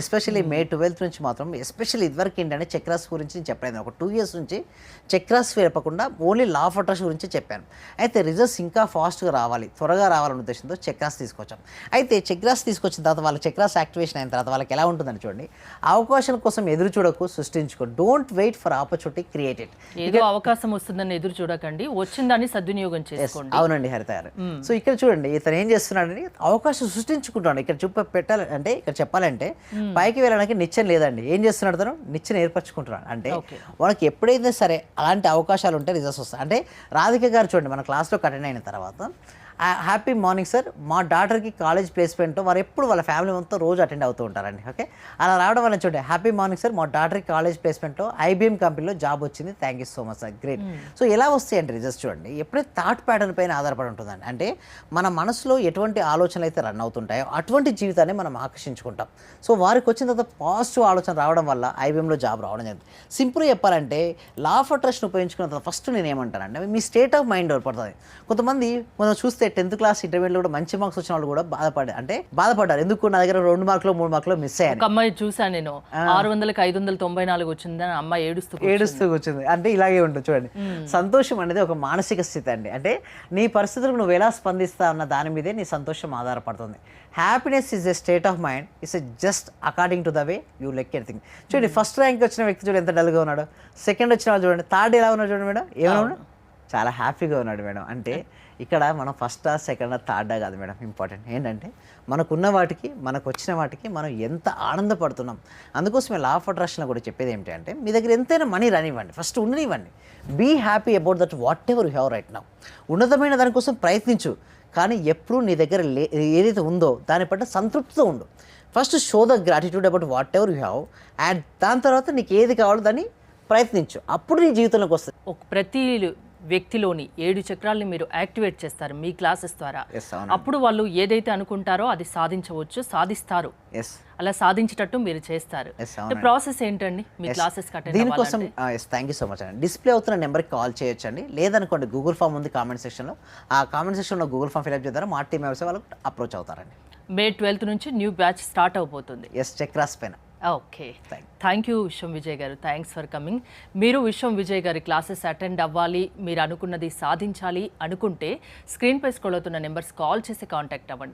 Especially మే 12th నుంచి మాత్రం especially ఇదివరకు ఏంటంటే చక్రాస్ గురించి నేను చెప్పలేదు. ఒక 2 years నుంచి చక్రాస్ చెప్పకుండా ఓన్లీ లా ఆఫ్ అట్రాక్షన్ గురించి చెప్పాను. అయితే రిజల్ట్స్ ఇంకా ఫాస్ట్గా రావాలి, త్వరగా రావాలనే ఉద్దేశంతో చక్రాస్ తీసుకొచ్చాం. అయితే చక్రాస్ తీసుకొచ్చిన తర్వాత వాళ్ళ చక్రాస్ యాక్టివేషన్ అయిన తర్వాత వాళ్ళకి ఎలా ఉంటుందని చూడండి. అవకాశాల కోసం ఎదురు చూడకు, సృష్టించుకో. Don't wait for opportunity, create it. ఏదో అవకాశం వస్తుందని ఎదురు చూడకండి, వచ్చిందాన్ని సద్వినియోగం చేసుకోండి. అవునండి హరిత గారు. సో ఇక్కడ చూడండి, ఇతను ఏం చేస్తున్నాడని అవకాశం సృష్టించుకుంటాడు. ఇక్కడ పెట్టాలంటే, ఇక్కడ చెప్పాలంటే పైకి వెళ్ళడానికి నిచ్చెన లేదండి. ఏం చేస్తున్నాడు తను? నిచ్చెన ఏర్పరచుకుంటున్నాడు. అంటే వాళ్ళకి ఎప్పుడైతే సరే అలాంటి అవకాశాలు ఉంటే రిజల్ట్స్ వస్తాయి. అంటే రాధిక గారు చూడండి, మన క్లాస్లో అటెండ్ అయిన తర్వాత హ్యాపీ మార్నింగ్ సార్, మా డాటర్కి కాలేజ్ ప్లేస్మెంట్ వారు ఎప్పుడు వాళ్ళ ఫ్యామిలీ మొత్తం రోజు అటెండ్ అవుతూ ఉంటారండి. ఓకే, అలా రావడం వల్ల చూడండి, హ్యాపీ మార్నింగ్ సార్, మా డాటర్కి కాలేజ్ ప్లేస్మెంట్లో ఐబీఎం కంపెనీలో జాబ్ వచ్చింది, thank you so much sir, great. So ఎలా వస్తాయి అంటే రిజల్ట్స్ చూడండి, ఎప్పుడైతే థాట్ ప్యాటర్న్ పైన ఆధారపడి ఉంటుందండి. అంటే మన మనసులో ఎటువంటి ఆలోచనలు అయితే రన్ అవుతుంటాయో అటువంటి జీవితాన్ని మనం ఆకర్షించుకుంటాం. సో వారికి వచ్చిన తర్వాత పాజిటివ్ ఆలోచన రావడం వల్ల ఐబీఎంలో జాబ్ రావడం జరిగింది. సింపుల్గా చెప్పాలంటే లా ఆఫ్ అట్రాక్షన్ ఉపయోగించుకున్న తర్వాత ఫస్ట్ నేను ఏమంటానంటే, మీ స్టేట్ ఆఫ్ మైండ్ పడుతుంది. కొంతమంది మనం చూస్తే 10th క్లాస్ ఇంటర్మీడియట్లో కూడా మంచి మార్క్స్ వచ్చిన వాళ్ళు కూడా బాధపడ్డారు. ఎందుకు నా దగ్గర 2 మార్కులు 3 మార్కులు మిస్ అయ్యాను. ఒక అమ్మాయి చూసాను నేను, 600కి 594 వచ్చిందని అమ్మాయి ఏడుస్తూ వచ్చింది. అంటే ఇలాగే ఉంటుంది చూడండి. సంతోషం అనేది ఒక మానసిక స్థితి అండి. అంటే నీ పరిస్థితులకు నువ్వు ఎలా స్పందిస్తా అన్న దాని మీదే నీ సంతోషం ఆధారపడుతుంది. Happiness is a state of mind, it's just according to the way you like everything. చూడండి, ఫస్ట్ ర్యాంక్ వచ్చిన వ్యక్తి చూడండి ఎంత డల్గా ఉన్నాడు, సెకండ్ వచ్చిన వాళ్ళు చూడండి, థర్డ్ ఎలా ఉన్నాడు చూడండి మేడం, ఏమైనా ఉన్నాడు, చాలా హ్యాపీగా ఉన్నాడు మేడం. అంటే ఇక్కడ మనం ఫస్టా సెకండా థర్డా కాదు మేడం, ఇంపార్టెంట్ ఏంటంటే మనకున్న వాటికి, మనకు వచ్చిన వాటికి మనం ఎంత ఆనందపడుతున్నాం. అందుకోసమే లా ఆఫ్ అట్రాక్షన్లో కూడా చెప్పేది ఏమిటి అంటే, మీ దగ్గర ఎంతైనా మనీ రానివ్వండి, ఫస్ట్ ఉండనివ్వండి. Be happy about that whatever you have right now. ఉన్నతమైన దానికోసం ప్రయత్నించు, కానీ ఎప్పుడూ నీ దగ్గర ఏదైతే ఉందో దాని పట్ల సంతృప్తితో ఉండు. First show the gratitude about what ever you have, and దాని తర్వాత నీకు ఏది కావాలో దాన్ని ప్రయత్నించు, అప్పుడు నీ జీవితంలోకి వస్తుంది. ప్రతి వ్యక్తిలోని 7 చక్రాల్ని మీరు యాక్టివేట్ చేస్తారు మీ క్లాసెస్ ద్వారా. అప్పుడు వాళ్ళు ఏదైతే అనుకుంటారో అది సాధించవచ్చు, సాధిస్తారు. అలా సాధించేటట్టు మీరు చేస్తారు. ప్రాసెస్ ఏంటండి మీ క్లాసెస్? దీనికోసం థ్యాంక్ యూ సో మచ్ అండి. డిస్ప్లే అవుతున్న నెంబర్కి కాల్ చేయొచ్చండి. లేదనుకోండి గూగుల్ ఫామ్ ఉంది కామెంట్ సెక్షన్లో, ఆ కామెంట్ సెక్షన్లో గూగుల్ ఫామ్ ఫిల్అప్ చేద్దాం, మా టీమ్ మెంబర్స్ వాళ్ళకి అప్రోచ్ అవుతారండి. మే 12th నుంచి న్యూ బ్యాచ్ స్టార్ట్ అవబోతుంది. చక్రాస్ పైన. ఓకే, థ్యాంక్ యూ విశ్వం విజయ్ గారు, థ్యాంక్స్ ఫర్ కమింగ్. మీరు విశ్వం విజయ్ గారి క్లాసెస్ అటెండ్ అవ్వాలి, మీరు అనుకున్నది సాధించాలి అనుకుంటే స్క్రీన్పై స్క్రోల్ అవుతున్న నెంబర్స్ కాల్ చేసి కాంటాక్ట్ అవ్వండి.